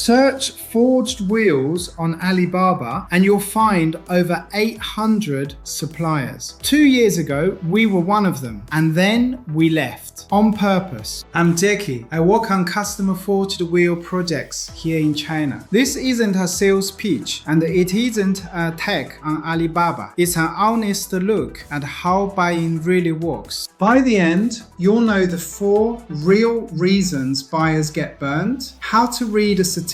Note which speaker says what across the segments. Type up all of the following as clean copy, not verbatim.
Speaker 1: Search forged wheels on Alibaba and you'll find over 800 suppliers. 2 years ago, we were one of them, and then we left on purpose. I'm Jackie. I work on customer forged wheel projects here in China. This isn't a sales pitch, and it isn't a tag on Alibaba. It's an honest look at how buying really works. By the end, you'll know the 4 real reasons buyers get burned, how to read a certificate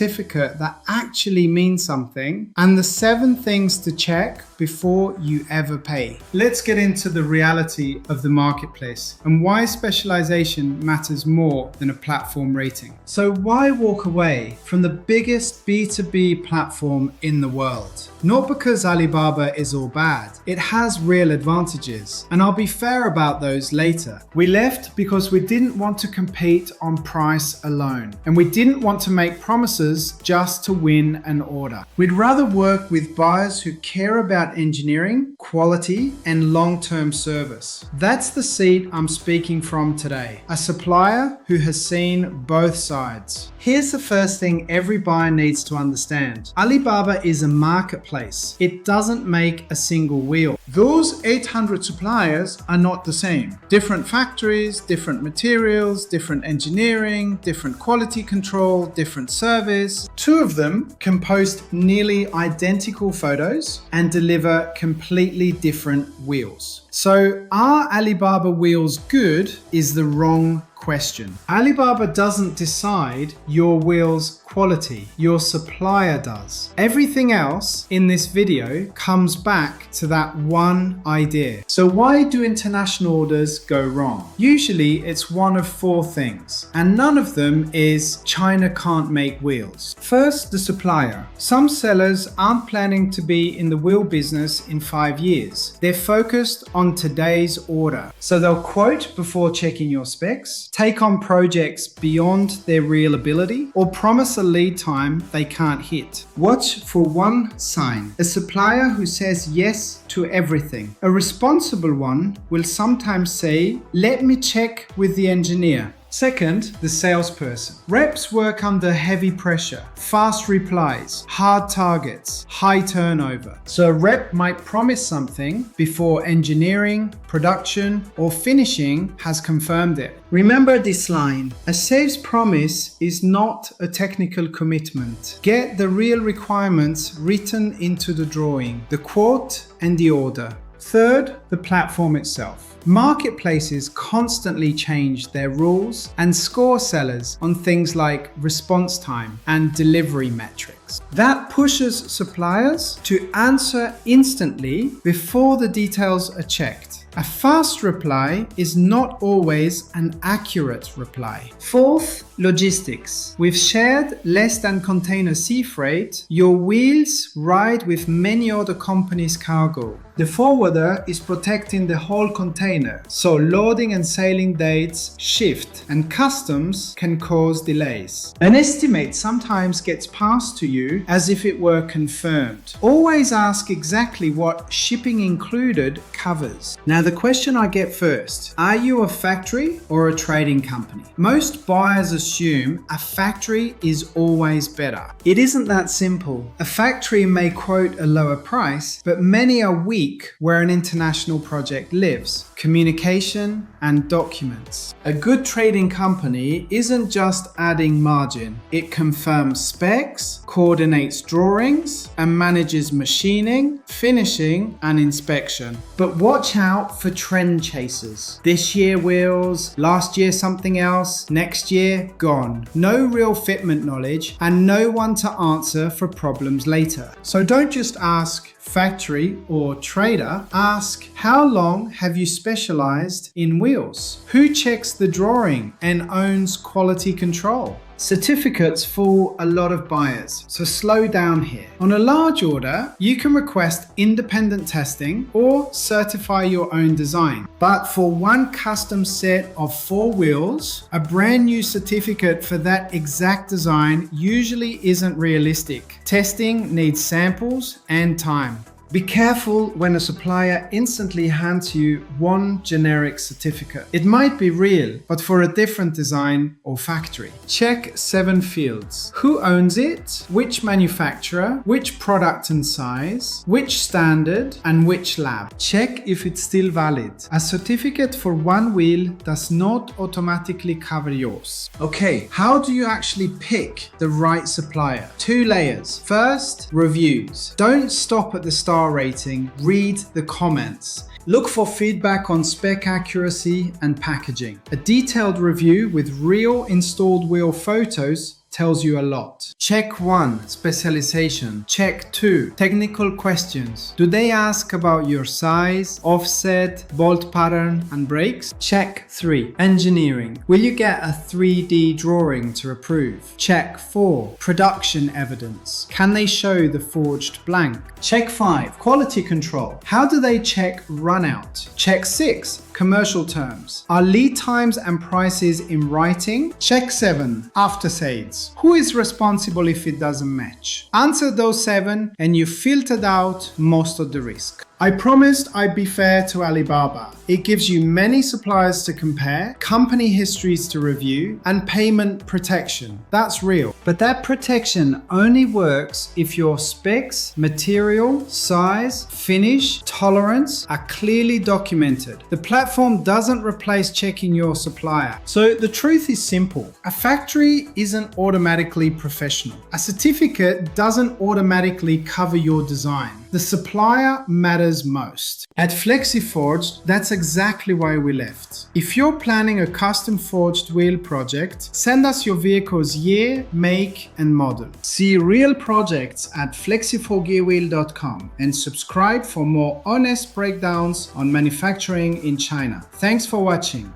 Speaker 1: that actually means something, and the 7 things to check before you ever pay. Let's get into the reality of the marketplace and why specialization matters more than a platform rating. So why walk away from the biggest B2B platform in the world? Not because Alibaba is all bad. It has real advantages, and I'll be fair about those later. We left because we didn't want to compete on price alone, and we didn't want to make promises just to win an order. We'd rather work with buyers who care about engineering, quality, and long-term service. That's the seat I'm speaking from today, a supplier who has seen both sides. Here's the first thing every buyer needs to understand. Alibaba is a marketplace. It doesn't make a single wheel. Those 800 suppliers are not the same. Different factories, different materials, different engineering, different quality control, different service. 2 of them can post nearly identical photos and deliver completely different wheels. So are Alibaba wheels good is the wrong question. Alibaba doesn't decide your wheel's quality, your supplier does. Everything else in this video comes back to that one idea. So why do international orders go wrong? Usually it's one of 4 things, and none of them is China can't make wheels. First, the supplier. Some sellers aren't planning to be in the wheel business in 5 years. They're focused on today's order. So they'll quote before checking your specs, take on projects beyond their real ability, or promise a lead time they can't hit. Watch for one sign: a supplier who says yes to everything. A responsible one will sometimes say, "Let me check with the engineer." Second, the salesperson. Reps work under heavy pressure, fast replies, hard targets, high turnover. So a rep might promise something before engineering, production, or finishing has confirmed it. Remember this line: a sales promise is not a technical commitment. Get the real requirements written into the drawing, the quote and the order. Third, the platform itself. Marketplaces constantly change their rules and score sellers on things like response time and delivery metrics. That pushes suppliers to answer instantly before the details are checked. A fast reply is not always an accurate reply. Fourth, logistics. With shared less than container sea freight, your wheels ride with many other companies' cargo. The forwarder is protecting the whole container, so loading and sailing dates shift and customs can cause delays. An estimate sometimes gets passed to you as if it were confirmed. Always ask exactly what shipping included covers. Now the question I get first: are you a factory or a trading company? Most buyers assume a factory is always better. It isn't that simple. A factory may quote a lower price, but many are weak where an international project lives: communication and documents. A good trading company isn't just adding margin. It confirms specs, coordinates drawings, and manages machining, finishing, and inspection. But watch out for trend chasers. This year wheels, last year something else, next year gone. No real fitment knowledge and no one to answer for problems later. So don't just ask factory or trader, ask how long have you specialized in wheels? Who checks the drawing and owns quality control? Certificates fool a lot of buyers, so slow down here. On a large order, you can request independent testing or certify your own design. But for one custom set of 4 wheels, a brand new certificate for that exact design usually isn't realistic. Testing needs samples and time. Be careful when a supplier instantly hands you one generic certificate. It might be real, but for a different design or factory. Check 7 fields. Who owns it? Which manufacturer? Which product and size? Which standard? And which lab? Check if it's still valid. A certificate for one wheel does not automatically cover yours. Okay, how do you actually pick the right supplier? 2 layers. First, reviews. Don't stop at the star rating, read the comments. Look for feedback on spec accuracy and packaging. A detailed review with real installed wheel photos tells you a lot. Check 1, specialization. Check 2, technical questions. Do they ask about your size, offset, bolt pattern, and brakes? Check 3, engineering. Will you get a 3D drawing to approve? Check 4, production evidence. Can they show the forged blank? Check 5, quality control. How do they check run out? Check 6, commercial terms. Are lead times and prices in writing? Check 7, after sales. Who is responsible if it doesn't match? Answer those 7 and you filtered out most of the risk. I promised I'd be fair to Alibaba. It gives you many suppliers to compare, company histories to review, and payment protection. That's real. But that protection only works if your specs, material, size, finish, tolerance are clearly documented. The platform doesn't replace checking your supplier. So the truth is simple. A factory isn't automatically professional. A certificate doesn't automatically cover your design. The supplier matters most. At FLEXIFORGED, that's exactly why we left. If you're planning a custom forged wheel project, send us your vehicle's year, make, and model. See real projects at FLEXIFORGEWHEEL.com and subscribe for more honest breakdowns on manufacturing in China. Thanks for watching.